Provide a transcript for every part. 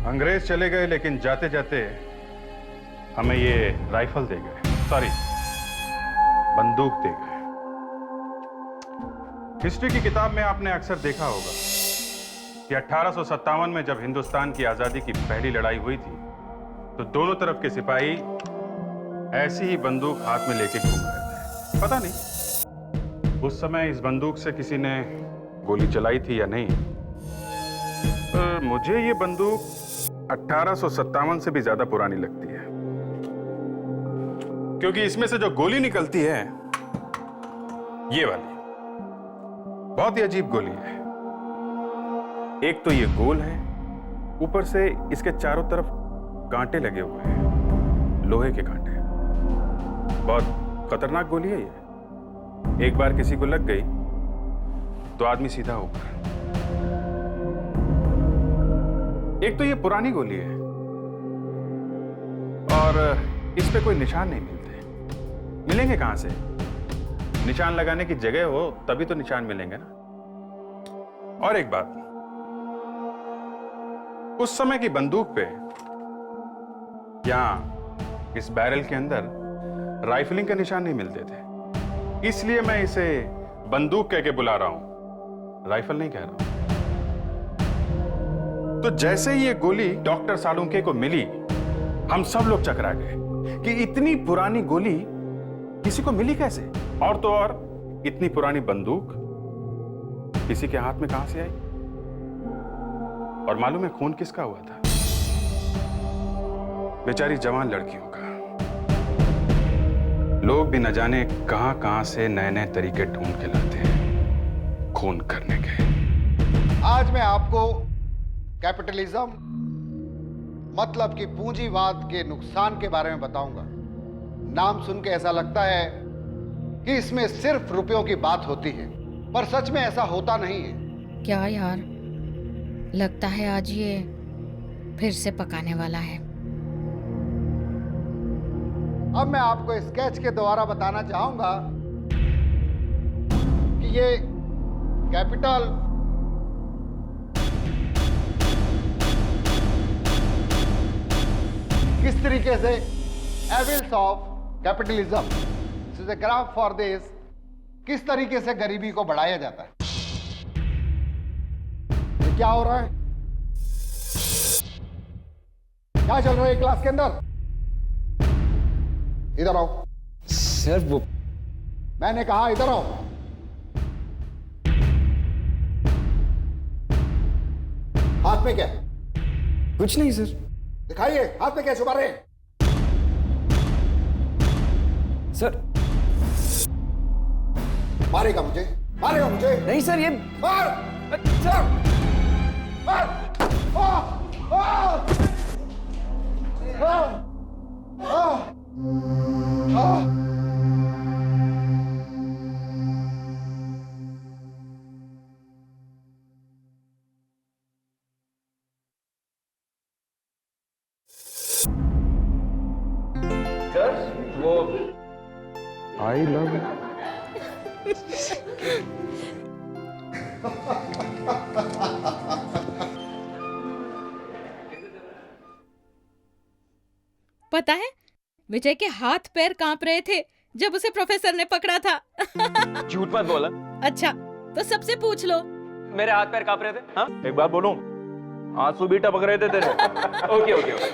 अंग्रेज चले गए, लेकिन जाते जाते हमें ये राइफल दे गए, सॉरी बंदूक दे गए। हिस्ट्री की किताब में आपने अक्सर देखा होगा कि 1857 में जब हिंदुस्तान की आजादी की पहली लड़ाई हुई थी तो दोनों तरफ के सिपाही ऐसी ही बंदूक हाथ में लेके घूम रहे थे। पता नहीं उस समय इस बंदूक से किसी ने गोली चलाई थी या नहीं, पर मुझे ये बंदूक 1857 से भी ज्यादा पुरानी लगती है, क्योंकि इसमें से जो गोली निकलती है ये वाली बहुत ही अजीब गोली है। एक तो ये गोल है, ऊपर से इसके चारों तरफ कांटे लगे हुए हैं, लोहे के कांटे। बहुत खतरनाक गोली है ये। एक बार किसी को लग गई तो आदमी सीधा ऊपर। एक तो ये पुरानी गोली है और इस पे कोई निशान नहीं मिलते। मिलेंगे कहां से? निशान लगाने की जगह हो तभी तो निशान मिलेंगे ना। और एक बात, उस समय की बंदूक पे यहां इस बैरल के अंदर राइफलिंग के निशान नहीं मिलते थे, इसलिए मैं इसे बंदूक कह के बुला रहा हूं, राइफल नहीं कह रहा हूं। तो जैसे ही ये गोली डॉक्टर सालुंके को मिली, हम सब लोग चकरा गए कि इतनी पुरानी गोली किसी को मिली कैसे, और तो और इतनी पुरानी बंदूक किसी के हाथ में कहां से आई। और मालूम है खून किसका हुआ था? बेचारी जवान लड़कियों का। लोग भी न जाने कहां कहां से नए नए तरीके ढूंढ के लाते हैं खून करने के। आज मैं आपको कैपिटलिज्म मतलब कि पूंजीवाद के नुकसान के बारे में बताऊंगा। नाम सुन के ऐसा लगता है कि इसमें सिर्फ रुपयों की बात होती है, पर सच में ऐसा होता नहीं है। क्या यार, लगता है आज ये फिर से पकाने वाला है। अब मैं आपको स्केच के द्वारा बताना चाहूंगा कि ये कैपिटल किस तरीके से evils of capitalism, this is a graph for this, किस तरीके से गरीबी को बढ़ाया जाता है। ये क्या हो रहा है? क्या चल रहा है क्लास के अंदर? इधर आओ। सर वो मैंने कहा इधर आओ। हाथ में क्या? कुछ नहीं सर। दिखाइए, हाथ में क्या छुपा रहे हैं? सर मारेगा मुझे, मारेगा मुझे। नहीं सर, ये मार सर। मार। आ, आ, आ, आ, आ। सर वो आई लव पता है, विजय के हाथ पैर कांप रहे थे जब उसे प्रोफेसर ने पकड़ा था। झूठ मत बोला। अच्छा, तो सबसे पूछ लो। मेरे हाथ पैर कांप रहे थे? हाँ, एक बात बोलूं, आंसू भी टपक रहे थे तेरे। Okay okay okay.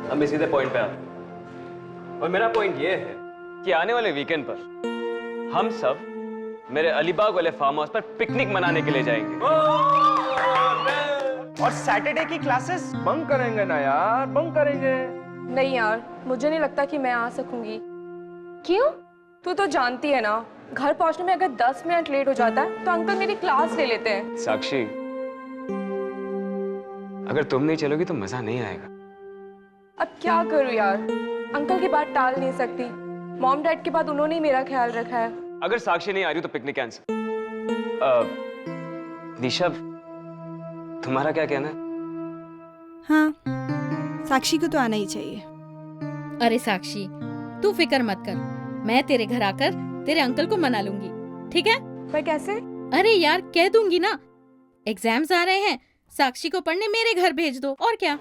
हम सीधे पॉइंट पे आते। और मेरा पॉइंट ये है कि आने वाले वीकेंड पर हम सब मेरे अलीबाग वाले फार्म हाउस पर पिकनिक मनाने के लिए जाएंगे। और सैटरडे की क्लासेस बंक करेंगे ना यार, बंक करेंगे। नहीं यार, मुझे नहीं लगता कि मैं आ सकूंगी। क्यों? तू तो जानती है ना, घर पहुंचने में अगर 10 मिनट लेट हो जाता है तो अंकल मेरी क्लास ले लेते हैं। साक्षी, अगर तुम नहीं चलोगी तो मजा नहीं आएगा। अब क्या करूं यार, अंकल की बात टाल नहीं सकती। मॉम डैड के बाद उन्होंने ही मेरा ख्याल रखा है। अगर साक्षी नहीं आ रही तो पिकनिक कैंसिल। दिशा, तुम्हारा क्या कहना है? हाँ, साक्षी को तो आना ही चाहिए। अरे साक्षी, तू फिक्र मत कर, मैं तेरे घर आकर तेरे अंकल को मना लूंगी, ठीक है? पर कैसे? अरे यार, कह दूंगी ना, एग्जाम्स आ रहे हैं, साक्षी को पढ़ने मेरे घर भेज दो, और क्या।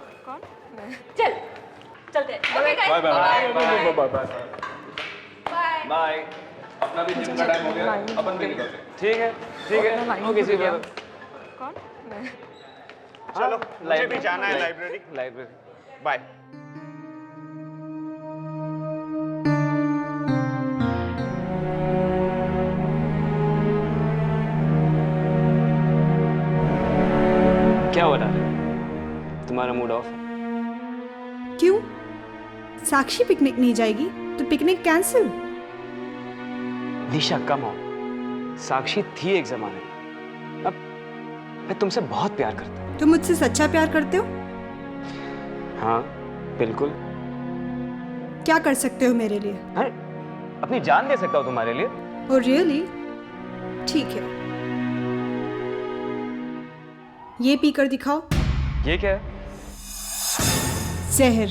चल चलते हैं। Bye bye bye. अपना भी जिम का टाइम हो गया, अपन भी निकलते हैं। ठीक है ओके सी बात। कौन? मैं। चलो मुझे भी जाना है लाइब्रेरी। बाय। क्या हो रहा है? तुम्हारा मूड ऑफ है? क्यों? साक्षी पिकनिक नहीं जाएगी तो पिकनिक कैंसिल। निशा कम हो, साक्षी थी एक जमाने में, अब मैं तुमसे बहुत प्यार करता हूँ। तुम मुझसे सच्चा प्यार करते हो? हाँ बिल्कुल। क्या कर सकते हो मेरे लिए? अरे अपनी जान दे सकता हूँ तुम्हारे लिए। Oh really? ठीक है, ये पीकर दिखाओ। ये क्या है? जहर।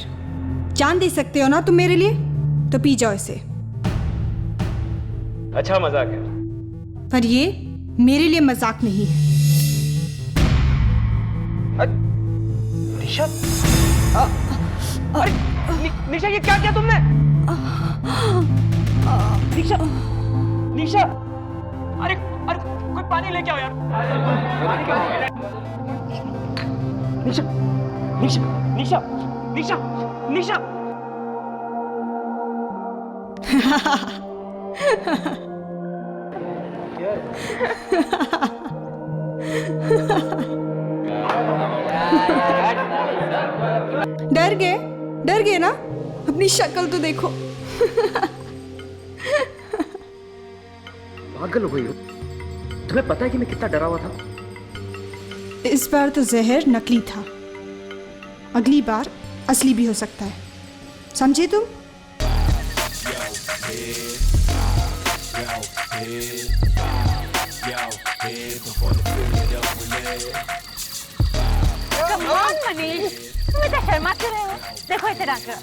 जान दे सकते हो ना तुम मेरे लिए, तो पी जाओ इसे। अच्छा मजाक है। पर ये मेरे लिए मजाक नहीं है। निशा, अरे निशा ये क्या किया तुमने? निशा, निशा, अरे अरे कोई पानी लेके आओ यार। निशा, निशा, निशा, निशा, निशा। डर गए ना? अपनी शक्ल तो देखो। पागल हो गई हो? तुम्हें पता है कि मैं कितना डरा हुआ था? इस बार तो जहर नकली था, अगली बार असली भी हो सकता है, समझे तुम? मनीष, तुम इतना शर्मा क्यों रहे हो? देखो इसे डांस करो।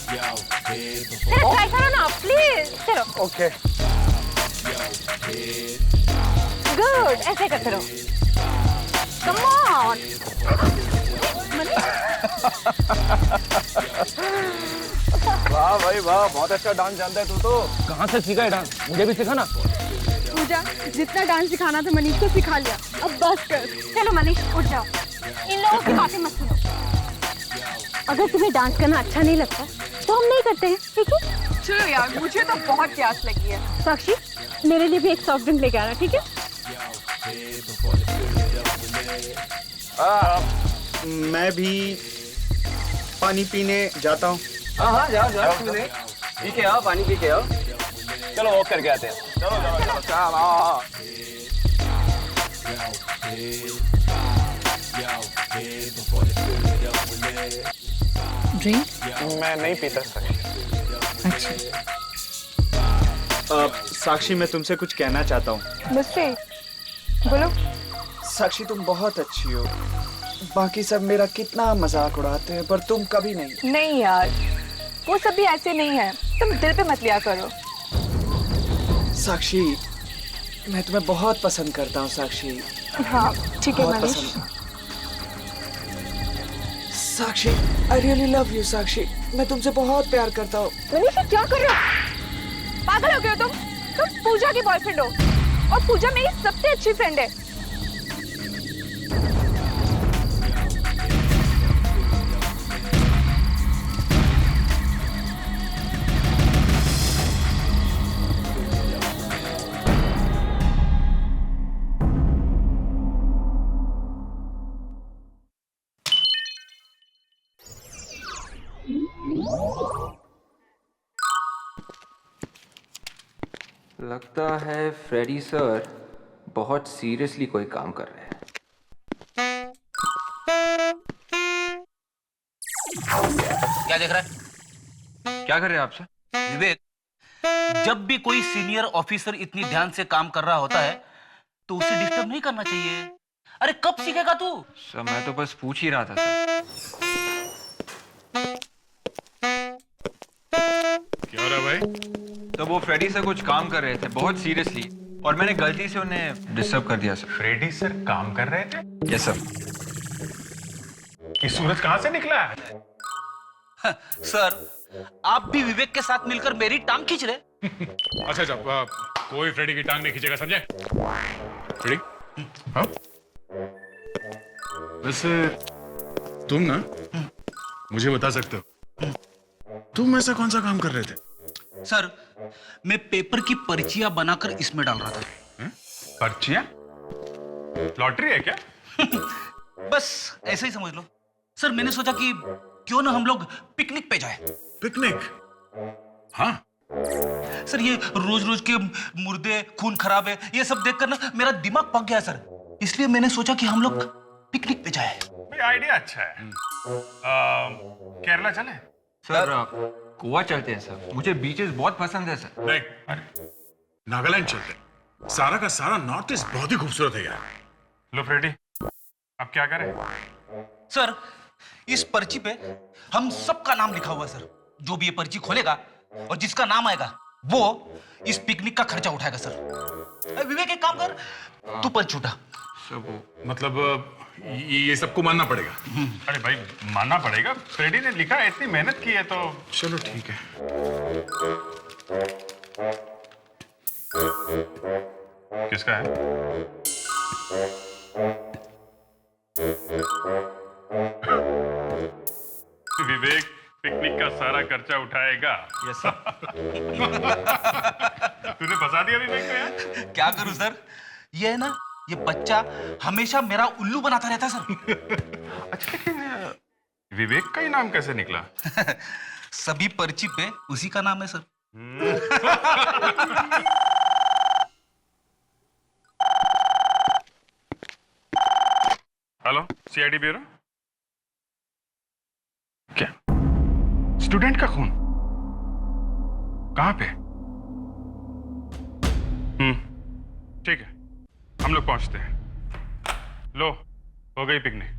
चलो ट्राई करो ना प्लीज। चलो ओके। गुड, ऐसे करते रहो। Come on. वाह भाई वाह, बहुत अच्छा डांस जानता है तू तो। कहाँ से सीखा है डांस? मुझे भी सिखा ना। पूजा, जितना डांस सिखाना था मनीष को सिखा लिया, अब बस कर। चलो मनीष उठ जाओ, इन लोगों की बातें मत सुनो। अगर तुम्हें डांस करना अच्छा नहीं लगता तो हम नहीं करते हैं, ठीक है? चलो यार, मुझे तो बहुत प्यास लगी है। साक्षी, मेरे लिए भी एक सॉफ्ट ड्रिंक लेके आना, ठीक है? मैं भी पानी पीने जाता हूँ। हाँ जाओ पी के आओ, पानी पी के आओ। चलो वॉक करके आते हैं। चलो। ड्रिंक? मैं नहीं पीता साक्षी। अच्छा। साक्षी मैं तुमसे कुछ कहना चाहता हूँ। मुझसे बोलो। साक्षी तुम बहुत अच्छी हो। बाकी सब मेरा कितना मजाक उड़ाते हैं पर तुम कभी नहीं। नहीं यार, वो सब भी ऐसे नहीं है, तुम दिल पे मत लिया करो। साक्षी मैं तुम्हें बहुत पसंद करता हूँ साक्षी। हाँ ठीक है बहुत मनीष। पसंद। साक्षी आई रियली लव यू साक्षी, मैं तुमसे बहुत प्यार करता हूँ। मनीष ये क्या कर रहे हो? पागल हो गए हो तुम पूजा की बॉयफ्रेंड हो, और पूजा मेरी सबसे अच्छी फ्रेंड है। लगता है फ्रेडी सर बहुत सीरियसली कोई काम कर रहे हैं। क्या देख रहा है? क्या कर रहे हैं आप सर? विवेक, जब भी कोई सीनियर ऑफिसर इतनी ध्यान से काम कर रहा होता है तो उसे डिस्टर्ब नहीं करना चाहिए। अरे कब सीखेगा तू? सर मैं तो बस पूछ ही रहा था सर। क्या हो रहा भाई? तो वो फ्रेडी सर कुछ काम कर रहे थे बहुत सीरियसली, और मैंने गलती से उन्हें डिस्टर्ब कर दिया सर। फ्रेडी सर काम कर रहे थे? Yes sir. ये सूरज कहां से निकला है? सर, आप भी विवेक के साथ मिलकर मेरी टांग खींच रहे। अच्छा कोई फ्रेडी की टांग नहीं खींचेगा, समझे? फ्रेडी? हाँ? वैसे तुम ना मुझे बता सकते हो तुम ऐसा कौन सा काम कर रहे थे? सर, मैं पेपर की पर्चियां बनाकर इसमें डाल रहा था। पर्चियां? लॉटरी है क्या? बस ऐसे ही समझ लो। सर, मैंने सोचा कि क्यों ना हम लोग पिकनिक पे जाएं। पिकनिक? हाँ। सर, ये रोज रोज के मुर्दे, खून खराब है, ये सब देखकर ना मेरा दिमाग पक गया सर। इसलिए मैंने सोचा कि हम लोग पिकनिक पे जाएं। आइडिया अच्छा है। केरला चले? सर गोवा चलते हैं सर, मुझे बीचेस बहुत पसंद है सर। नहीं, नागालैंड चलते हैं। सारा का सारा नॉर्थ ईस्ट बहुत ही खूबसूरत है यार। लो फ्रेडी, अब क्या करें? सर, इस पर्ची पे हम सबका नाम लिखा हुआ है सर। जो भी ये पर्ची खोलेगा और जिसका नाम आएगा वो इस पिकनिक का खर्चा उठाएगा सर। विवेक, एक काम कर, तू पर्ची उठा। मतलब ये सबको मानना पड़ेगा? अरे भाई, मानना पड़ेगा। फ्रेडी ने लिखा है, इतनी मेहनत की है तो चलो ठीक है। किसका है? विवेक पिकनिक का सारा खर्चा उठाएगा। Yes sir. तूने फंसा दिया विवेक को यार। क्या करूं सर, ये है ना, ये बच्चा हमेशा मेरा उल्लू बनाता रहता है सर। अच्छा, लेकिन विवेक का ही नाम कैसे निकला? सभी पर्ची पे उसी का नाम है सर। Hello, CID bureau. क्या स्टूडेंट का खून? कहां पे? ठीक है, हम लोग पहुंचते हैं। लो, हो गई पिकनिक।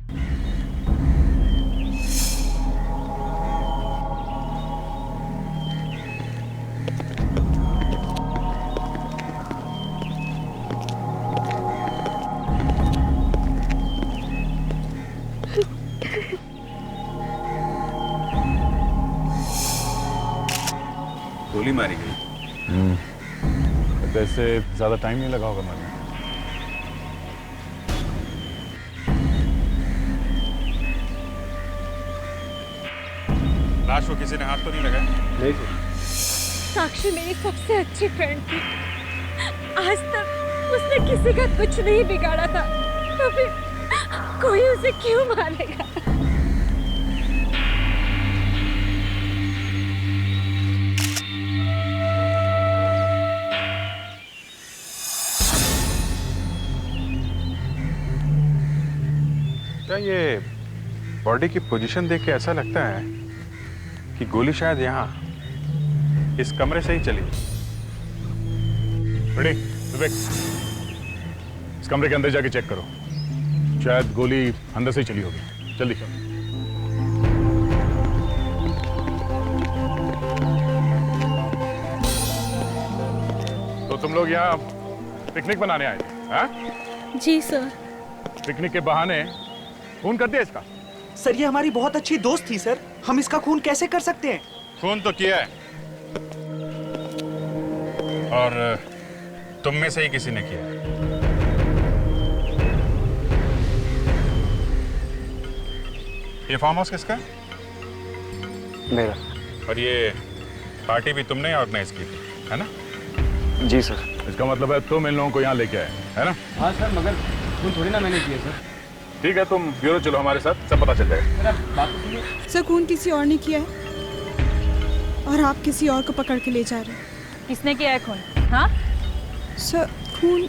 गोली मारी गई। वैसे ज्यादा टाइम नहीं लगा होगा मारने। लाश को किसी ने हाथ तो नहीं लगाया? नहीं सर। साक्षी मेरी सबसे अच्छी फ्रेंड थी। आज तक उसने किसी का कुछ नहीं बिगाड़ा था, तो फिर कोई उसे क्यों मारेगा? क्या ये बॉडी की पोजीशन देख के ऐसा लगता है कि गोली शायद यहाँ इस कमरे से ही चली? रेडी विवेक, इस कमरे के अंदर जाके चेक करो, शायद गोली अंदर से ही चली होगी। जल्दी। तो तुम लोग यहाँ पिकनिक मनाने आए थे? हाँ? जी सर। पिकनिक के बहाने खून कर दिया इसका? सर, ये हमारी बहुत अच्छी दोस्त थी सर, हम इसका खून कैसे कर सकते हैं? खून तो किया है, और तुम में से ही किसी ने किया है। ये फार्म हाउस किसका है? मेरा। और ये पार्टी भी तुमने ऑर्गेनाइज की थी, है ना? जी सर। इसका मतलब है तुम इन लोगों को यहाँ लेके आए, है ना? हाँ सर, मगर खून थोड़ी ना मैंने किया सर। ठीक है, तुम ब्यूरो चलो हमारे साथ, सब पता चल जाएगा। सर, खून किसी और ने किया है और आप किसी और को पकड़ के ले जा रहे हैं। किसने किया है खून? हाँ? सर, खून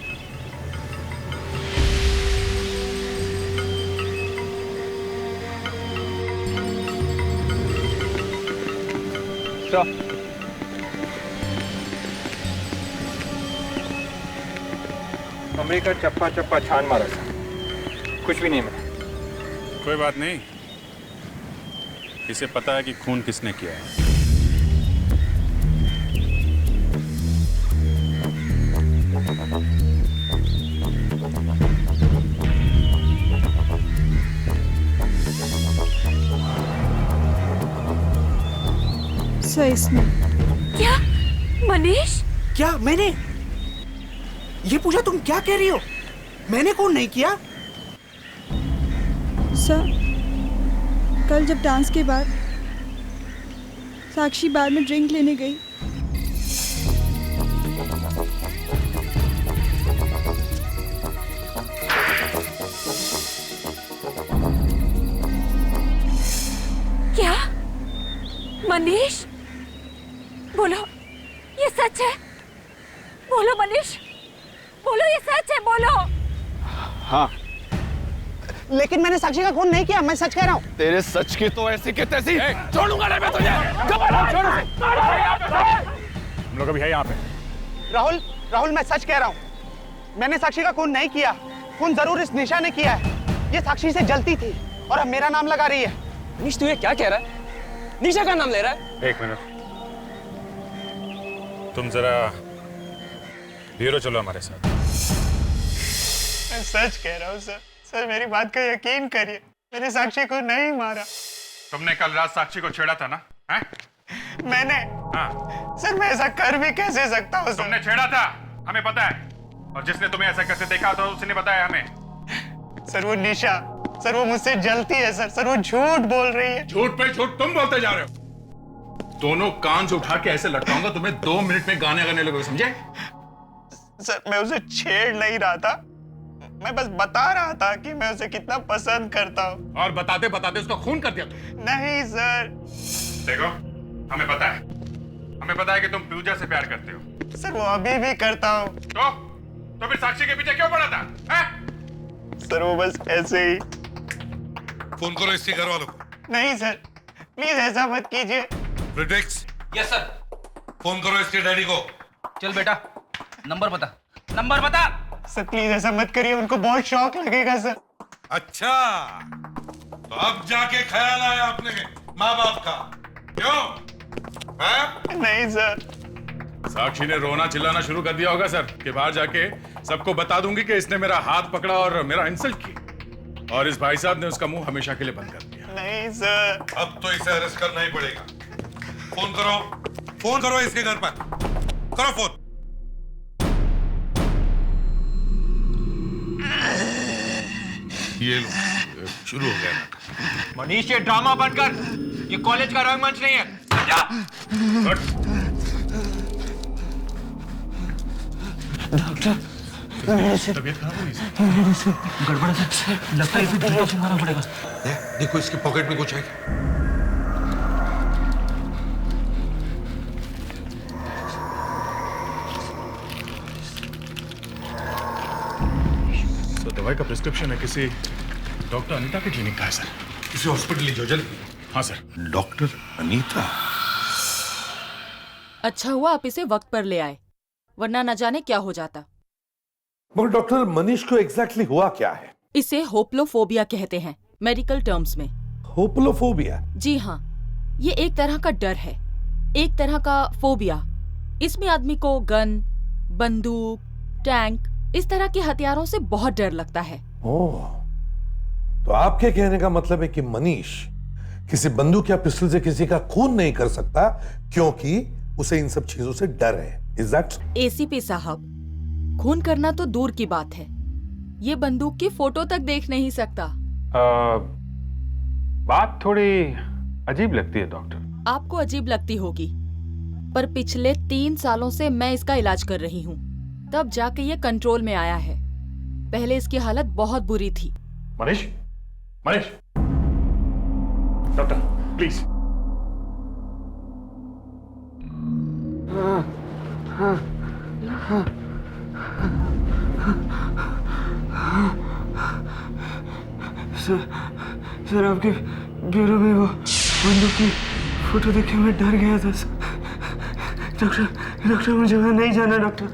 कमरे का चप्पा चप्पा छान मारा था, कुछ भी नहीं मिला। कोई बात नहीं, इसे पता है कि खून किसने किया है। सर इसमें। क्या मनीष? क्या मैंने? ये पूजा तुम क्या कह रही हो? मैंने कौन नहीं किया? सर कल जब डांस के बाद साक्षी बार में ड्रिंक लेने गई, क्या मनीष? बोलो ये सच है? बोलो मनीष, बोलो ये सच है, बोलो। हाँ, लेकिन मैंने साक्षी का खून नहीं किया, मैं सच कह रहा हूँ। तेरे सच की तो ऐसी की तैसी। छोड़ूंगा नहीं मैं तुझे। हम लोग अभी है यहाँ पे। राहुल मैं सच कह रहा हूँ, मैंने साक्षी का खून नहीं किया। खून जरूर इस निशा ने किया है। ये साक्षी से जलती थी और अब मेरा नाम लगा रही है। निश तू ये क्या कह रहा है? निशा का नाम ले रहा है? एक मिनट, तुम जरा ब्यूरो चलो हमारे साथ। मैं सच कह रहा हूँ सर। सर मेरी बात का यकीन करिए, मैंने साक्षी को नहीं मारा। तुमने कल रात साक्षी को छेड़ा था ना? हैं? मैंने? हाँ। सर मैं ऐसा कर भी कैसे सकता हूँ सर? तुमने छेड़ा था, हमें पता है। और जिसने तुम्हें ऐसा करते देखा था उसने बताया हमें। सर वो निशा, सर वो मुझसे जलती है सर। सर वो झूठ बोल रही है। झूठ पे झूठ तुम बोलते जा रहे हो। दोनों कान से उठा के ऐसे लटकाऊंगा तुम्हें, 2 मिनट में गाने गाने लगोगे, समझे? सर मैं उसे छेड़ नहीं रहा था, मैं बस बता रहा था कि मैं उसे कितना पसंद करता हूँ। और बताते बताते उसका खून कर दिया तुम। नहीं सर। देखो, हमें पता है कि तुम पूजा से प्यार करते हो। सर वो अभी भी करता हूँ। तो फिर साक्षी के पीछे क्यों पड़ा था? हैं? सर वो बस ऐसे ही। फोन करो इसके घर वालों को। नहीं सर, प्लीज ऐसा मत कीजिए। Predix, yes sir. फोन करो इसके डैडी को। चल बेटा, नंबर बता, नंबर बता। सर प्लीज ऐसा मत करिए, उनको बहुत शौक लगेगा सर। अच्छा, तो अब जाके ख्याल आया अपने माँ बाप का, क्यों? हैं? नहीं सर। साक्षी ने रोना चिल्लाना शुरू कर दिया होगा सर कि बाहर जाके सबको बता दूंगी कि इसने मेरा हाथ पकड़ा और मेरा इंसल्ट की, और इस भाई साहब ने उसका मुंह हमेशा के लिए बंद कर दिया। नहीं सर। अब तो इसे अरेस्ट करना ही पड़ेगा। फोन करो इसके घर पर, करो फोन। ये लो, शुरू हो गया नाटक। मनीष ये ड्रामा बंद कर, ये कॉलेज का रंगमंच नहीं है। जा। डॉक्टर तबीयत खराब हुई सर? गड़बड़ है सर, लगता है इसे इंजेक्शन मारना पड़ेगा। देखो इसके पॉकेट में कुछ है। तो दवाई का प्रिस्क्रिप्शन है किसी डॉक्टर अनीता के क्लिनिक का है सर। किसी हॉस्पिटल ले जाओ जल्दी। हाँ सर। डॉक्टर अनीता? अच्छा हुआ आप इसे वक्त पर ले आए, वरना न जाने क्या हो जाता। मगर डॉक्टर मनीष को एग्जैक्टली हुआ क्या है? इसे होप्लोफोबिया कहते हैं मेडिकल टर्म्स में। होप्लोफोबिया? जी हाँ, ये एक तरह का डर है, एक तरह का फोबिया। इसमें आदमी को गन, बंदूक, टैंक, इस तरह के हथियारों से बहुत डर लगता है। ओह, तो आपके कहने का मतलब है कि मनीष किसी बंदूक या पिस्टल से किसी का खून नहीं कर सकता क्योंकि उसे इन सब चीजों से डर है। Is that? एसीपी साहब, खून करना तो दूर की बात है, ये बंदूक की फोटो तक देख नहीं सकता। बात थोड़ी अजीब लगती है डॉक्टर। आपको अजीब लगती होगी, पर पिछले 3 सालों से मैं इसका इलाज कर रही हूँ, तब जाके ये कंट्रोल में आया है। पहले इसकी हालत बहुत बुरी थी। Manish, doctor please. सर आपके ब्यूरो में वो बंदूक की फोटो देख के मैं डर गया था सर। डॉक्टर मुझे वहाँ नहीं जाना। डॉक्टर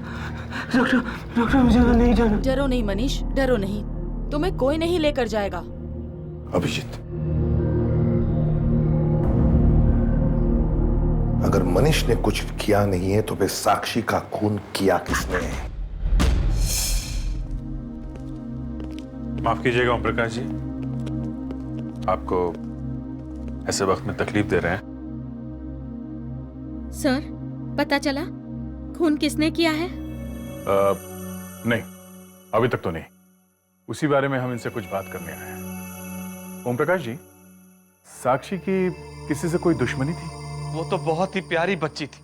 मुझे वहाँ नहीं जाना। डरो नहीं मनीष, डरो नहीं, तुम्हें कोई नहीं लेकर जाएगा। अभिजीत, अगर मनीष ने कुछ किया नहीं है तो फिर साक्षी का खून किया किसने है? माफ कीजिएगा ओम प्रकाश जी, आपको ऐसे वक्त में तकलीफ दे रहे हैं। सर, पता चला खून किसने किया है? नहीं, अभी तक तो नहीं। उसी बारे में हम इनसे कुछ बात करने आए हैं। ओम प्रकाश जी, साक्षी की किसी से कोई दुश्मनी थी? वो तो बहुत ही प्यारी बच्ची थी,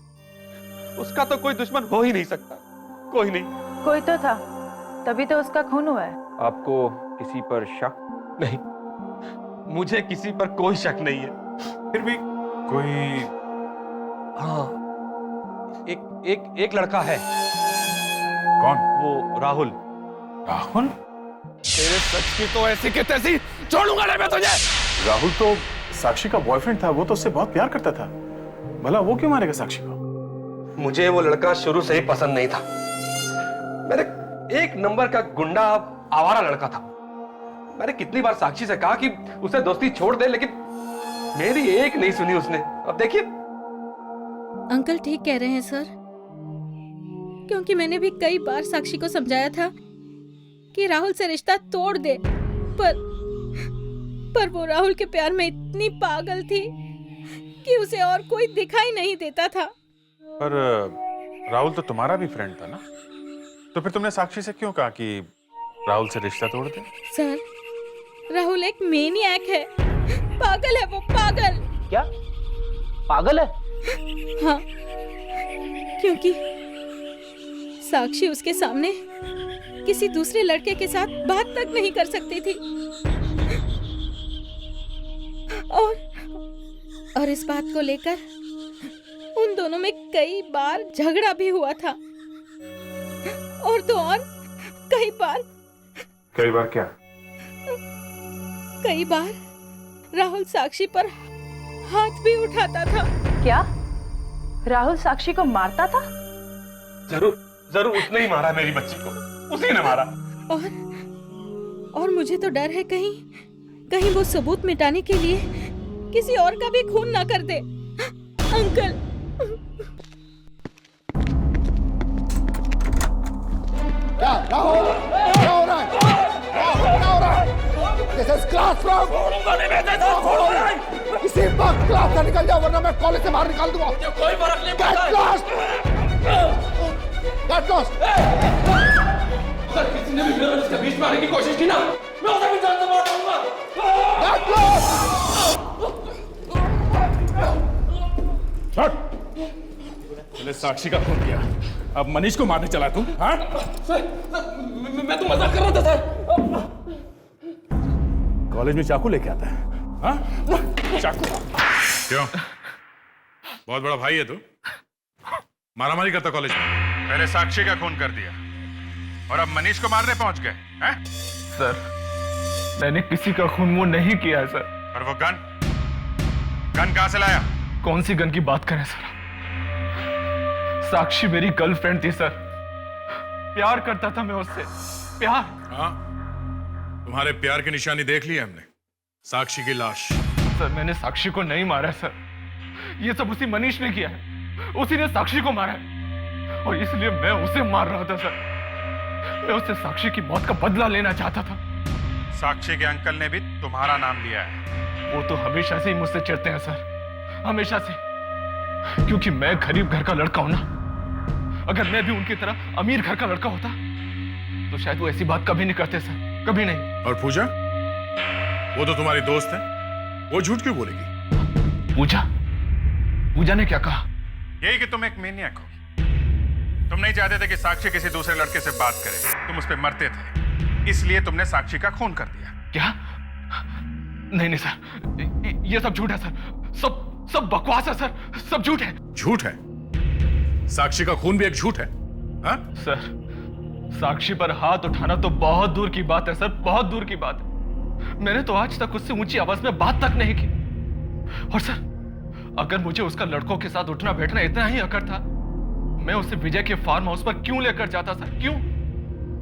उसका तो कोई दुश्मन हो ही नहीं सकता। कोई नहीं। कोई तो था, तभी तो उसका खून हुआ है। आपको किसी पर शक? नहीं, मुझे किसी पर कोई शक नहीं है। फिर भी कोई? हाँ, एक लड़का है। कौन? वो राहुल। राहुल? तेरे सच की तो ऐसी की तैसी छोड़ूंगा नहीं मैं तुझे। राहुल तो साक्षी का बॉयफ्रेंड था, वो तो उससे बहुत प्यार करता था। भला वो क्यों मारेगा साक्षी को? मुझे वो लड़का शुरू से ही पसंद नहीं था। मेरे एक नंबर का गुंडा, आवारा लड़का था। मैंने कितनी बार साक्षी से कहा कि उसे दोस्ती छोड़ दे, लेकिन मेरी एक नहीं सुनी उसने। अब देखिए। अंकल ठीक कह रहे हैं सर, क्योंकि मैंने भी कई बार साक्षी को समझाया था कि राहुल से रिश्ता तोड़ दे, पर वो राहुल के प्यार में इतनी पागल थी कि उसे और कोई दिखाई नहीं देता था। पर राहुल तो तुम्हारा भी फ्रेंड था ना, तो फिर तुमने साक्षी से क्यों कहा कि राहुल से रिश्ता तोड़ दे? सर, राहुल एक मेनियक है, पागल है वो, पागल। क्या पागल है? हाँ, क्योंकि साक्षी उसके सामने किसी दूसरे लड़के के साथ बात तक नहीं कर सकती थी, और इस बात को लेकर उन दोनों में कई बार झगड़ा भी हुआ था, और तो और कई बार क्या? कई बार राहुल साक्षी पर हाथ भी उठाता था। क्या राहुल साक्षी को मारता था? जरूर उसने ही मारा मेरी बच्ची को, उसी ने मारा। और मुझे तो डर है कहीं वो सबूत मिटाने के लिए किसी और का भी खून ना कर दे। अंकल, क्या राहुल, क्या हो रहा है? राहुल, क्या हो रहा है? This is classroom. इसी वक्त क्लास से निकल जाओ, वरना मैं कॉलेज से बाहर निकाल दूंगा। कोई फर्क नहीं पड़ता। Get lost. Get lost. अगर किसी ने भी मेरे उसके बीच में आने की कोशिश की ना, मैं उसे भी जान से मार दूंगा। Get lost. पहले साक्षी का खून किया, अब मनीष को मारने चला तुम? हाँ? मैं तो मजाक कर रहा था सर। कॉलेज में चाकू लेके आता है? हाँ? चाकू? क्यों? बहुत बड़ा भाई है तू? मारामारी करता कॉलेज में? पहले साक्षी का खून कर दिया और अब मनीष को मारने पहुंच गए हैं? सर, मैंने किसी का खून वो नहीं किया है सर। और वो गन कहां से लाया? कौन सी गन की बात करें सर? साक्षी मेरी गर्लफ्रेंड थी सर, प्यार करता था मैं उससे, प्यार। हाँ, तुम्हारे प्यार की निशानी देख ली है हमने, साक्षी की लाश। सर, मैंने साक्षी को नहीं मारा सर, ये सब उसी मनीष ने किया है, उसी ने साक्षी को मारा है, और इसलिए मैं उसे मार रहा था सर। मैं उससे साक्षी की मौत का बदला लेना चाहता था। साक्षी के अंकल ने भी तुम्हारा नाम लिया है। वो तो हमेशा से ही मुझसे चिढ़ते हैं सर, हमेशा से, क्योंकि मैं गरीब घर का लड़का हूं ना। अगर मैं भी उनकी तरह अमीर घर का लड़का होता तो शायद वो ऐसी बात कभी नहीं करते सर, कभी नहीं। और पूजा, वो तो तुम्हारी दोस्त है, वो झूठ क्यों बोलेगी? पूजा ने क्या कहा? यही कि तुम एक मेनियक हो। तुम नहीं चाहते थे कि साक्षी किसी दूसरे लड़के से बात करे, तुम उस पर मरते थे, इसलिए तुमने साक्षी का खून कर दिया। क्या? नहीं सर, ये सब झूठ है सर, सब बकवास है सर, सब झूठ है। झूठ है? साक्षी का खून भी एक झूठ है? हाँ? सर, साक्षी पर हाथ उठाना तो बहुत दूर की बात है सर, बहुत दूर की बात है। मैंने तो आज तक उससे ऊंची आवाज में बात तक नहीं की। और सर, अगर मुझे उसका लड़कों के साथ उठना बैठना इतना ही अकड़ था, मैं उसे विजय के फार्म हाउस पर क्यों लेकर जाता सर? क्यों?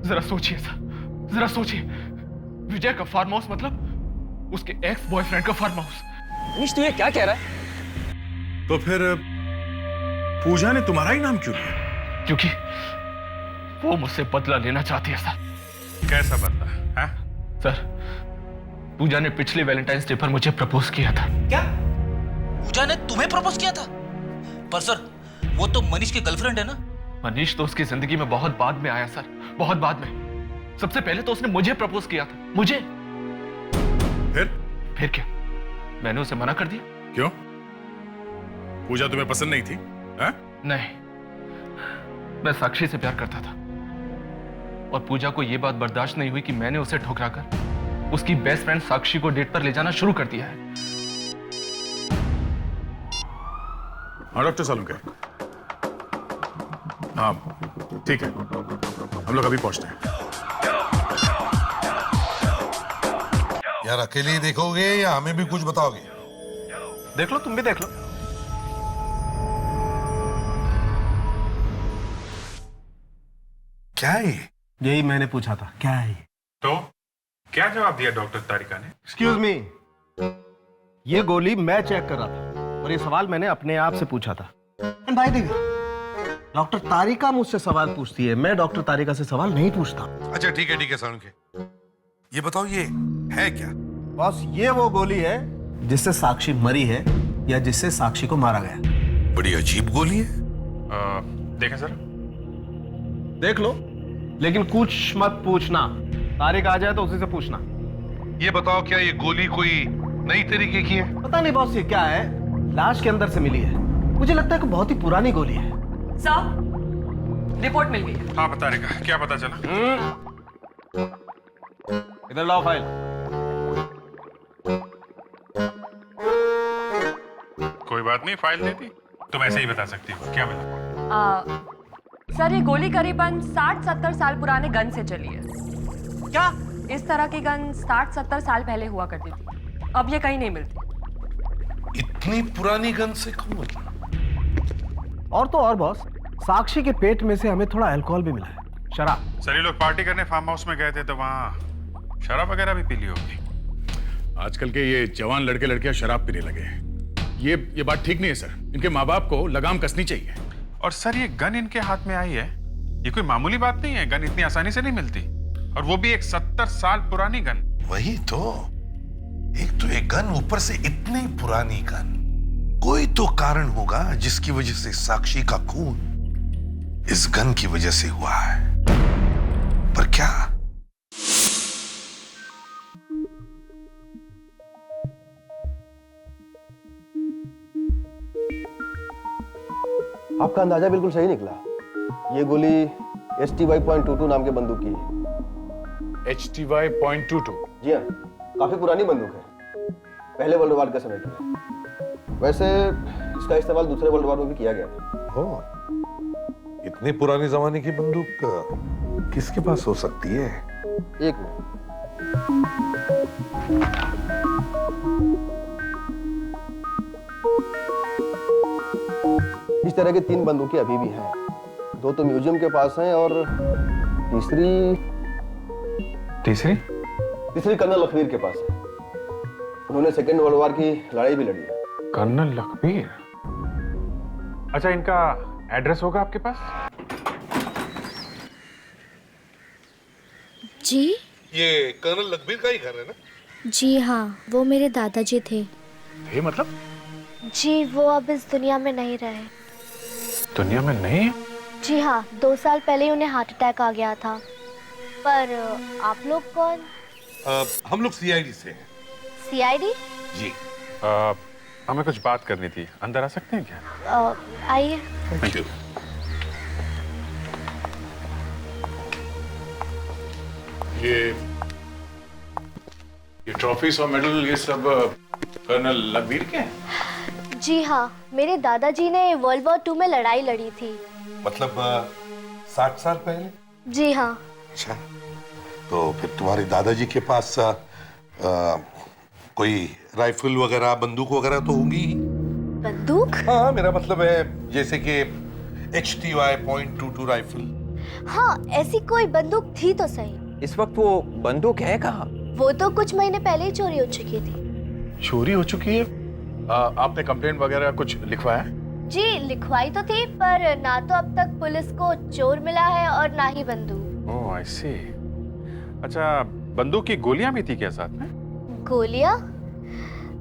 जरा सोचिए सर, जरा सोचिए। विजय का फार्म हाउस मतलब उसके एक्स बॉयफ्रेंड का फार्म हाउस। मनीष, तू ये क्या कह रहा है? तो फिर पूजा ने तुम्हारा ही नाम क्यों लिया? क्योंकि वो मुझसे बदला लेना चाहती है सर। कैसा बदला? हाँ? सर, पूजा ने पिछले वैलेंटाइंस डे पर मुझे प्रपोज किया था। क्या? पूजा ने तुम्हें प्रपोज किया था? पर सर, वो तो मनीष की गर्लफ्रेंड है ना। मनीष तो उसकी जिंदगी में बहुत बाद में आया सर, बहुत बाद में। सबसे पहले तो उसने मुझे प्रपोज किया था, मुझे। फिर क्या? मैंने उसे मना कर दिया। क्यों? पूजा तुम्हें पसंद नहीं थी? हा? नहीं, मैं साक्षी से प्यार करता था और पूजा को यह बात बर्दाश्त नहीं हुई कि मैंने उसे ठुकराकर उसकी बेस्ट फ्रेंड साक्षी को डेट पर ले जाना शुरू कर दिया है। हाँ डॉक्टर सालुंके, हाँ ठीक है, हम लोग अभी पहुंचते हैं। यार अकेले ही देखोगे या हमें भी कुछ बताओगे? देख लो, तुम भी देख लो। क्या है? यही मैंने पूछा था, क्या है? तो क्या जवाब दिया डॉक्टर तारिका ने? एक्सक्यूज मी, ये गोली मैं चेक कर रहा था और ये सवाल मैंने अपने आप से पूछा था। And by the way, doctor Tarika मुझसे सवाल पूछती है, मैं डॉक्टर तारिका से सवाल नहीं पूछता। अच्छा ठीक है सालुंके, ये बताओ ये है क्या? बॉस, ये वो गोली है जिससे साक्षी मरी है या जिससे साक्षी को मारा गया। बड़ी अजीब गोली है। देखें सर। देख लो, लेकिन कुछ मत पूछना। तारिक आ जाए तो उसी से पूछना। ये बताओ क्या ये गोली कोई नई तरीके की है? पता नहीं बॉस, ये क्या है, लाश के अंदर से मिली है। मुझे लगता है कि बहुत ही पुरानी गोली है। सर, रिपोर्ट मिल गई है। हाँ तारिका, क्या पता चला? इधर लाओ फाइल। कोई बात नहीं, फाइल दे दी। तुम ऐसे ही बता सकती हो, क्या मिला? सर, ये गोली करीबन 60-70 साल पुराने गन से चली है। क्या? इस तरह की गन 60-70 साल पहले हुआ करती थी, अब ये कहीं नहीं मिलती। इतनी पुरानी गन से कौन? और तो और बॉस, साक्षी के पेट में से हमें थोड़ा अल्कोहल भी मिला है, शराब। सर ये लोग पार्टी करने फार्म हाउस में गए थे तो वहाँ शराब वगैरह भी पी ली होगी। आजकल के ये जवान लड़के लड़कियां शराब पीने लगे हैं। ये बात ठीक नहीं है सर। इनके माँ बाप को लगाम कसनी चाहिए। और सर ये गन इनके हाथ में आई है, ये कोई मामूली बात नहीं है। गन इतनी आसानी से नहीं मिलती, और वो भी एक 70 साल पुरानी गन। वही तो, एक तो एक गन, ऊपर से इतनी पुरानी गन। कोई तो कारण होगा जिसकी वजह से साक्षी का खून इस गन की वजह से हुआ है, पर क्या? आपका अंदाजा बिल्कुल सही निकला। ये गोली HTY.22 नाम के बंदूक की है। HTY.22? जी हाँ, काफी पुरानी बंदूक है, पहले वर्ल्ड वार के समय की है। वैसे इसका इस्तेमाल दूसरे वर्ल्ड वार में भी किया गया था। ओह, इतनी पुरानी जमाने की बंदूक किसके पास हो सकती है? एक मिनट। इस तरह की 3 बंदूकें अभी भी हैं। 2 तो म्यूजियम के पास हैं और तीसरी कर्नल लखवीर के पास है। उन्होंने सेकेंड वर्ल्ड वार की लड़ाई भी लड़ी है। कर्नल लखवीर? अच्छा, इनका एड्रेस होगा आपके पास? जी? ये कर्नल लखवीर का ही घर है ना? जी हाँ, वो मेरे दादाजी थे। ये मतलब? जी, वो अब इस दुनिया में नहीं रहे। दुनिया में नहीं? जी हाँ, 2 साल पहले उन्हें हार्ट अटैक आ गया था। पर आप लोग कौन? हम लोग CID से हैं। CID? जी। हमें कुछ बात करनी थी, अंदर आ सकते हैं क्या? आइए। Thank you. ये ट्रॉफीज और मेडल ये सब कर्नल लखवीर के हैं? जी हाँ, मेरे दादाजी ने वर्ल्ड वॉर 2 में लड़ाई लड़ी थी। मतलब 60 साल पहले? जी हाँ। अच्छा, तो फिर तुम्हारे दादाजी के पास कोई राइफल वगैरह, बंदूक वगैरह तो होंगी? बंदूक? हाँ, मेरा मतलब है जैसे कि HTY.22 राइफल। हाँ, ऐसी कोई बंदूक थी तो सही। इस वक्त वो बंदूक है कहाँ? वो तो कुछ महीने पहले ही चोरी हो चुकी थी। चोरी हो चुकी है? आपने कंप्लेंट वगैरह कुछ लिखवाया? जी, लिखवाई तो थी, पर ना तो अब तक पुलिस को चोर मिला है और ना ही बंदूक। ओह, आई सी। अच्छा, बंदूक की गोलियां भी थी क्या साथ में? गोलियां?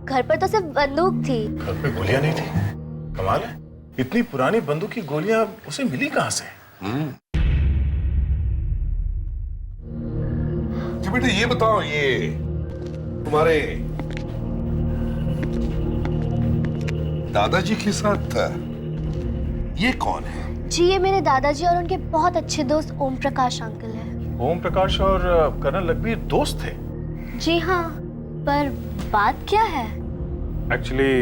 घर पर तो सिर्फ बंदूक थी। घर पे गोलियां नहीं थी? कमाल है। इतनी पुरानी बंदूक की गोलियां उसे मिली कहां से? अच्छा बेटा ये बताओ, ये तुम्हारे दादाजी के साथ ये कौन है? जी ये मेरे दादाजी और उनके बहुत अच्छे दोस्त ओम प्रकाश अंकल हैं। ओम प्रकाश और कर्नल लखबीर दोस्त थे? जी हाँ, पर बात क्या है? एक्चुअली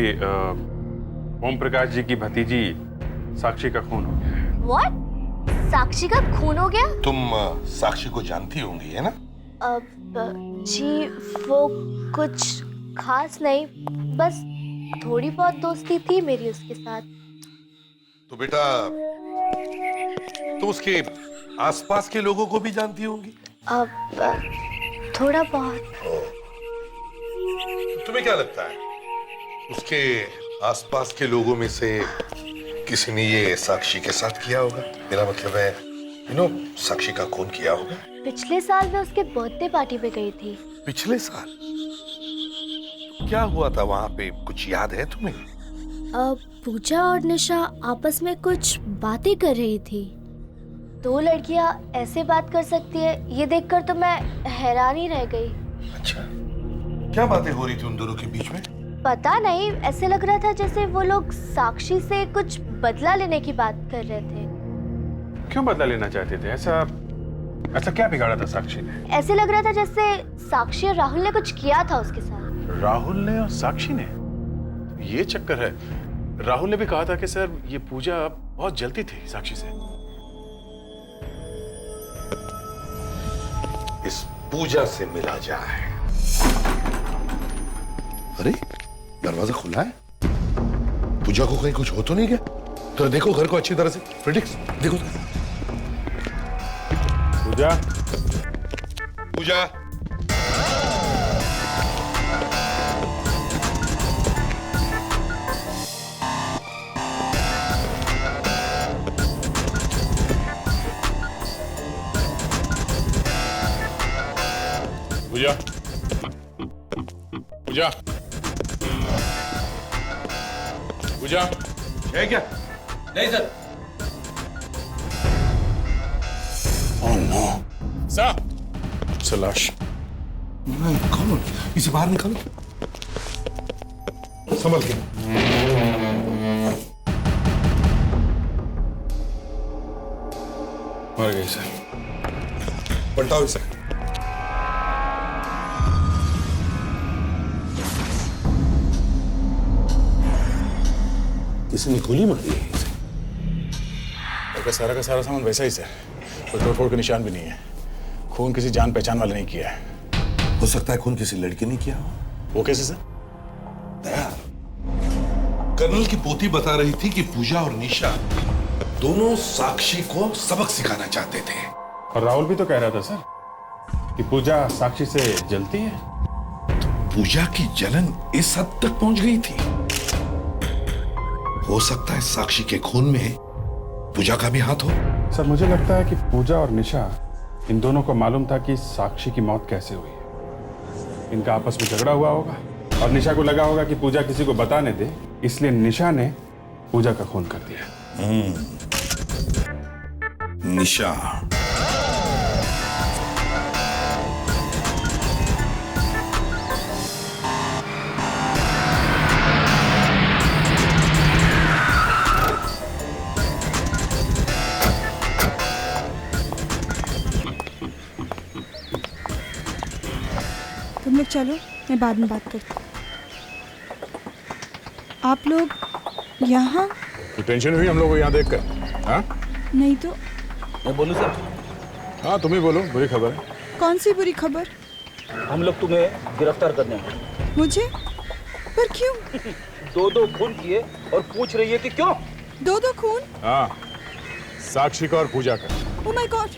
ओम प्रकाश जी की भतीजी साक्षी का खून हो गया है। What? साक्षी का खून हो गया? तुम साक्षी को जानती होंगी है ना? जी वो कुछ खास नहीं, बस थोड़ी बहुत दोस्ती थी मेरी उसके साथ। तो बेटा तुम उसके आसपास के लोगों को भी जानती होंगी? थोड़ा बहुत। तुम्हें क्या लगता है उसके आसपास के लोगों में से किसी ने ये साक्षी के साथ किया होगा? मेरा मतलब है साक्षी का खून किया होगा। पिछले साल मैं उसके बर्थडे पार्टी पे गई थी। पिछले साल? क्या हुआ था वहां पे, कुछ याद है तुम्हें? पूजा और निशा आपस में कुछ बातें कर रही थी। दो लड़कियां ऐसे बात कर सकती है, ये देखकर तो मैं हैरान ही रह गई। अच्छा, क्या बातें हो रही थी उन दोनों के बीच में? पता नहीं, ऐसे लग रहा था जैसे वो लोग साक्षी से कुछ बदला लेने की बात कर रहे थे। क्यों बदला लेना चाहते थे? ऐसा क्या बिगाड़ा था साक्षी ने? ऐसे लग रहा था जैसे साक्षी और राहुल ने कुछ किया था उसके साथ। राहुल ने और साक्षी ने? ये चक्कर है। राहुल ने भी कहा था कि सर ये पूजा बहुत जलती थी साक्षी से। इस पूजा से मिला जाए। अरे दरवाजा खुला है, पूजा को कहीं कुछ हो तो नहीं गया? तो देखो घर को अच्छी तरह से, फ्रेडिक्स देखो तो। पूजा, पूजा, पूजा, पूजा, पूजा है क्या? नहीं सर। Oh no सलाश। कौन? इसे बाहर निकालो, संभल के। मर गई सर। पलटाओ इसे। किसी ने गोली मारी है इसे। सारा का सारा सामान वैसा ही सर, कोई तोड़फोड़ के निशान भी नहीं है। खून किसी जान पहचान वाले ने किया है। हो सकता है खून किसी लड़के ने किया हो। वो कैसे सर? दयाल, कर्नल की पोती बता रही थी कि पूजा और निशा दोनों साक्षी को सबक सिखाना चाहते थे। और राहुल भी तो कह रहा था सर कि पूजा साक्षी से जलती है। तो पूजा की जलन इस हद तक पहुंच गई थी। हो सकता है साक्षी के खून में पूजा का भी हाथ हो। सर मुझे लगता है कि पूजा और निशा, इन दोनों को मालूम था कि साक्षी की मौत कैसे हुई है। इनका आपस में झगड़ा हुआ होगा और निशा को लगा होगा कि पूजा किसी को बताने दे, इसलिए निशा ने पूजा का खून कर दिया। निशा, तुम लोग चलो, मैं बाद में बात करती हूँ। आप लोग यहाँ? तो टेंशन हुई हम लोग को यहाँ देख कर? हाँ? नहीं तो। मैं बोलूं सर? हाँ तुम ही बोलो, बुरी खबर है। कौन सी बुरी खबर? हम लोग तुम्हें गिरफ्तार करने आए। मुझे? पर क्यों? दो खून किए और पूछ रही है कि क्यों? दो खून? हाँ, साक्षी का और पूजा का। ओह माय गॉड,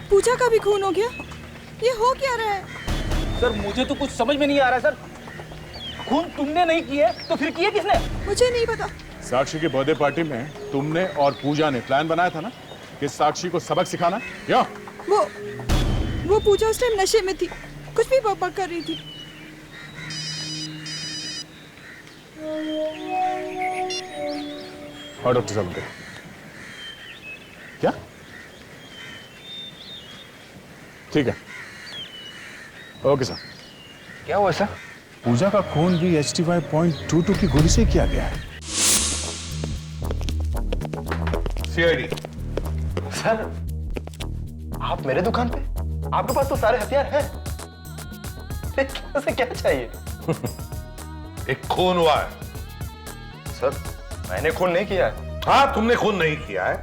पूजा का भी खून हो गया? ये हो क्या रहा है? सर मुझे तो कुछ समझ में नहीं आ रहा सर। खून तुमने नहीं किए तो फिर किए किसने? मुझे नहीं पता। साक्षी की बर्थडे पार्टी में तुमने और पूजा ने प्लान बनाया था ना कि साक्षी को सबक सिखाना। या वो पूजा उस टाइम नशे में थी, कुछ भी बकबक कर रही थी। और डॉक्टर साहब उनके क्या? ठीक है, ओके सर। क्या हुआ सर? पूजा का खून भी HT5.22 की गोली से किया गया है। सीआईडी सर, आप मेरे दुकान पे? आपके पास तो सारे हथियार हैं। से क्या चाहिए? एक खून हुआ है। सर, मैंने खून नहीं किया है। हाँ, तुमने खून नहीं किया है,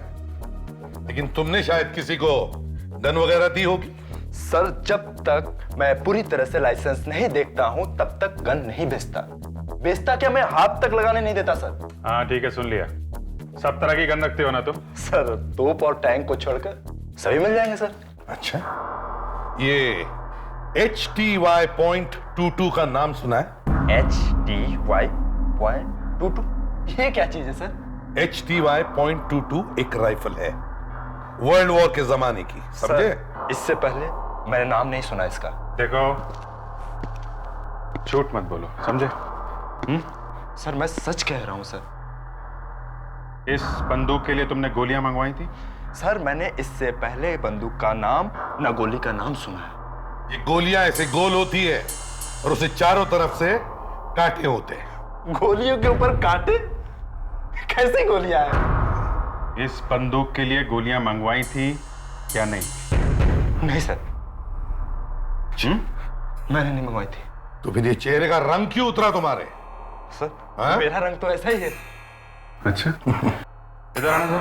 लेकिन तुमने शायद किसी को गन वगैरह दी होगी। सर, जब तक मैं पूरी तरह से लाइसेंस नहीं देखता हूं तब तक गन नहीं बेचता क्या मैं हाथ तक लगाने नहीं देता सर। हाँ ठीक है, सुन लिया। सब तरह की गन रखते हो ना तुम? सर, तोप और टैंक को छोड़कर सभी मिल जाएंगे सर। अच्छा, ये HTY.22 का नाम सुना है? HTY.22 ये क्या चीज है सर? HTY.22 एक राइफल है, वर्ल्ड वॉर के जमाने की, समझे? इससे पहले मैंने नाम नहीं सुना इसका। देखो, झूठ मत बोलो, समझे? सर, मैं सच कह रहा हूं सर। इस बंदूक के लिए तुमने गोलियां मंगवाई थी? सर, मैंने इससे पहले बंदूक का नाम न गोली का नाम सुना है। ये गोलियां ऐसे गोल होती है और उसे चारों तरफ से कांटे होते हैं। गोलियों के ऊपर कांटे? कैसी गोलियां हैं? इस बंदूक के लिए गोलियां मंगवाई थी क्या नहीं? नहीं सर, मैंने नहीं मंगवाई थी। तो फिर ये चेहरे का रंग क्यों उतरा तुम्हारे? सर, हाँ? मेरा रंग तो ऐसा ही है। अच्छा, इधर आना जरा।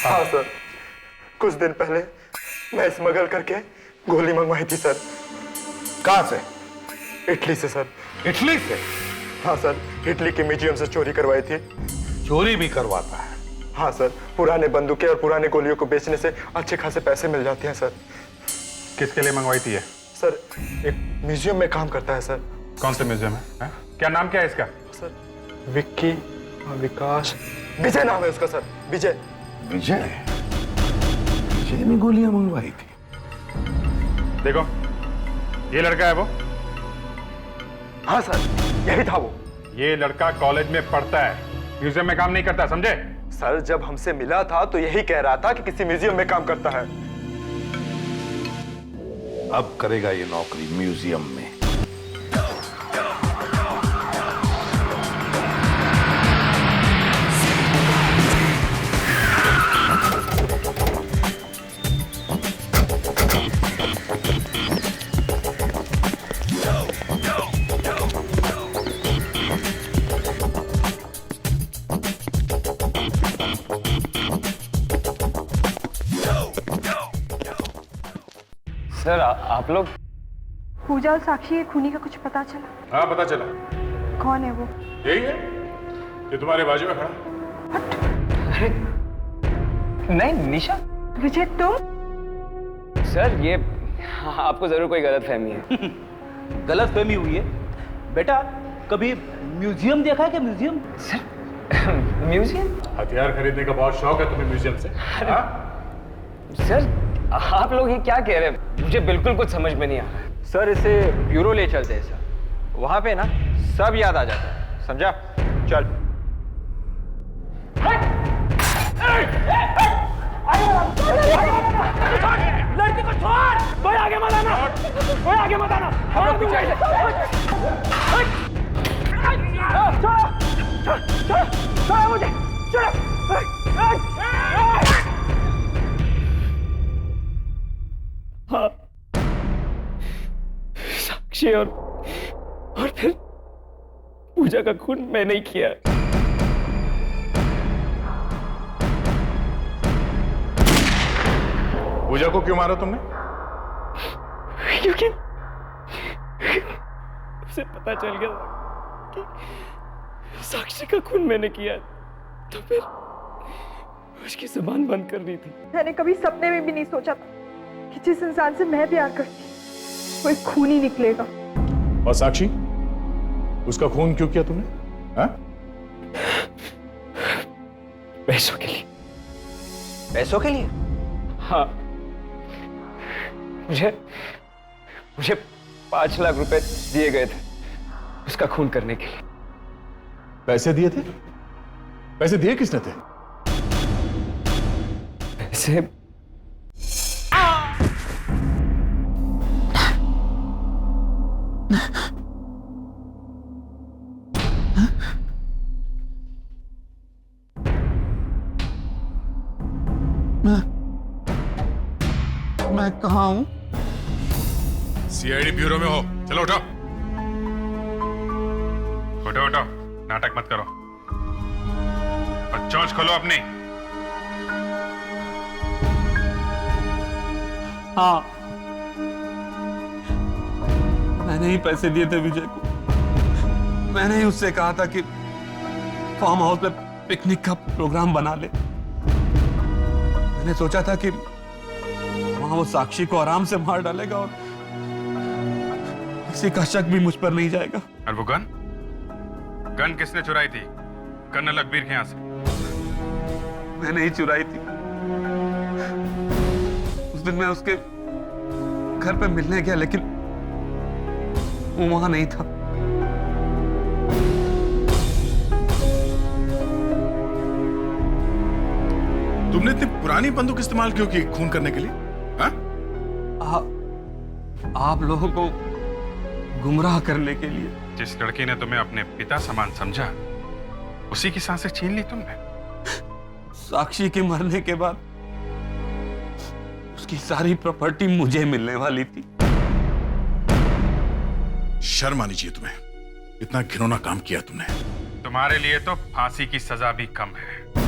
हाँ सर, कुछ दिन पहले मैं स्मगल करके गोली मंगवाई थी सर। कहां से? इटली से सर। इटली से? हाँ सर, इटली के म्यूजियम से चोरी करवाई थी। चोरी भी करवाता है? हाँ सर, पुराने बंदूकें और पुराने गोलियों को बेचने से अच्छे खासे पैसे मिल जाते हैं सर। किसके लिए मंगवाई थी ये? सर, एक म्यूजियम में काम करता है सर। कौन से म्यूजियम है? क्या नाम क्या है इसका? सर, विक्की, विकास, विजय नाम है उसका सर। विजय। विजय? विजय ने गोलियां मंगवाई थी? देखो, ये लड़का है वो? हाँ सर, यही था वो। ये लड़का कॉलेज में पढ़ता है, म्यूजियम में काम नहीं करता, समझे? सर, जब हमसे मिला था तो यही कह रहा था कि किसी म्यूजियम में काम करता है। अब करेगा ये नौकरी म्यूजियम में। सर, आप लोग? पूजा और साक्षी के खूनी का कुछ पता चला? हाँ, पता चला। कौन है वो? यही है, ये तुम्हारे बाजू में खड़ा। अरे नहीं, निशा। विजय, तुम? सर, ये आपको जरूर कोई गलतफहमी है। गलतफहमी हुई है? बेटा, कभी म्यूजियम देखा है क्या? म्यूजियम? Sir, museum? हथियार खरीदने का बहुत शौक है तुम्हें म्यूजियम से? हाँ? सर, आप लोग ये क्या कह रहे हैं? मुझे बिल्कुल कुछ समझ में नहीं आ रहा। सर, इसे ब्यूरो ले चलते हैं सर, वहां पे ना सब याद आ जाता है, समझा? चल। लड़की को छोड़! कोई आगे मत आना! कोई आगे मत आना! हम लोग पीछे से। छोड़ मुझे! छोड़! हाँ, साक्षी और फिर पूजा का खून मैं नहीं किया। पूजा को क्यों मारा तुमने? क्योंकि उसे पता चल गया कि साक्षी का खून मैंने किया, तो फिर उसकी जुबान बंद कर दी थी। मैंने कभी सपने में भी नहीं सोचा था कि जिस इंसान से मैं प्यार करती वो एक खूनी निकलेगा। और साक्षी, उसका खून क्यों किया तुमने? हाँ? पैसों के लिए। पैसों के लिए? हाँ, मुझे 5 लाख रुपए दिए गए थे उसका खून करने के लिए। पैसे दिए थे? पैसे दिए किसने थे? पैसे मैं कहाँ हूँ? सीआईडी ब्यूरो में हो। चलो उठाओ। उठो उठो, नाटक मत करो और चोंच खोलो अपनी। हाँ, मैंने ही पैसे दिए थे विजय को। मैंने ही उससे कहा था कि फार्म हाउस पे पिकनिक का प्रोग्राम बना ले। मैंने सोचा था कि वहां वो साक्षी को आराम से मार डालेगा और किसी का शक भी मुझ पर नहीं जाएगा। और वो गन? गन किसने चुराई थी? कर्नल अकबीर के यहां से? मैंने ही चुराई थी। उस दिन मैं उसके घर पे मिलने गया लेकिन वो वहां नहीं था। तुमने इतनी पुरानी बंदूक इस्तेमाल क्यों की खून करने के लिए? हाँ? आप लोगों को गुमराह करने के लिए। जिस लड़की ने तुम्हें अपने पिता समान समझा, उसी की सांसें छीन ली तुमने। साक्षी के मरने के बाद उसकी सारी प्रॉपर्टी मुझे मिलने वाली थी। शर्म आनी चाहिए तुम्हें। इतना घिनौना काम किया तुमने। तुम्हारे लिए तो फांसी की सजा भी कम है।